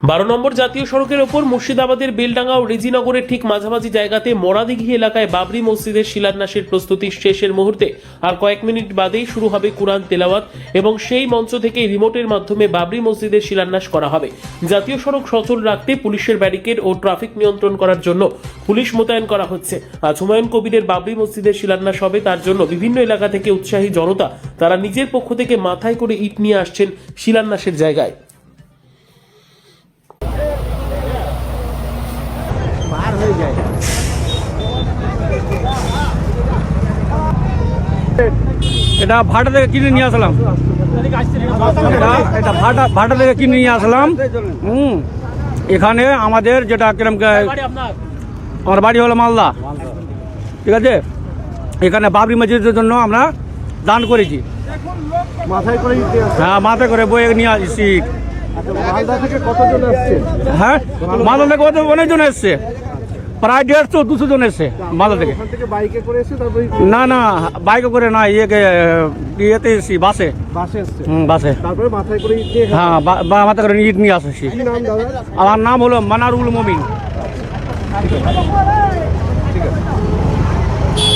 12 নম্বর জাতীয় সড়কের ওপর মুর্শিদাবাদের বেলডাঙ্গা ও রেজিনগরের ঠিক মাঝামাঝি জায়গাতে মরাদিঘি এলাকায় বাবরি মসজিদের শিলান্যাসের প্রস্তুতি শেষের মুহূর্তে আর কয়েক মিনিট বাদেই শুরু হবে কুরআন তেলাওয়াত এবং সেই মঞ্চ থেকে রিমোটের মাধ্যমে বাবরি মসজিদের শিলান্যাস করা হবে। জাতীয় সড়ক সচল রাখতে পুলিশের ব্যারিকেড ও ট্রাফিক নিয়ন্ত্রণ করার জন্য পুলিশ মোতায়েন করা হচ্ছে। আজ হুমায়ুন কবিরের বাবরি মসজিদের শিলান্যাস হবে, তার জন্য বিভিন্ন এলাকা থেকে উৎসাহী জনতা তারা নিজের পক্ষ থেকে মাথায় করে ইট নিয়ে আসছেন শিলান্যাসের জায়গায়। এটা ভাটা থেকে কিনে নিয়ে আসলাম, এটা ভাটা থেকে কিনে নিয়ে আসলাম। এখানে আমাদের যেটা কিরম, আমার বাড়ি হলো মালদা, ঠিক আছে। এখানে বাবরি মসজিদের জন্য আমরা দান করেছি, হ্যাঁ মাথায় করে বয়ে নিয়ে আসছি। হ্যাঁ মালদা থেকে অনেকজন এসছে, প্রায় 150-200 জন এসছে মালদা থেকে। না না বাইকে করে না, ইয়েতে এসছি, বাসে। বাসে হ্যাঁ মাথায় করে ইট নিয়ে আসছি। আমার নাম হলো মানারুল মমিন।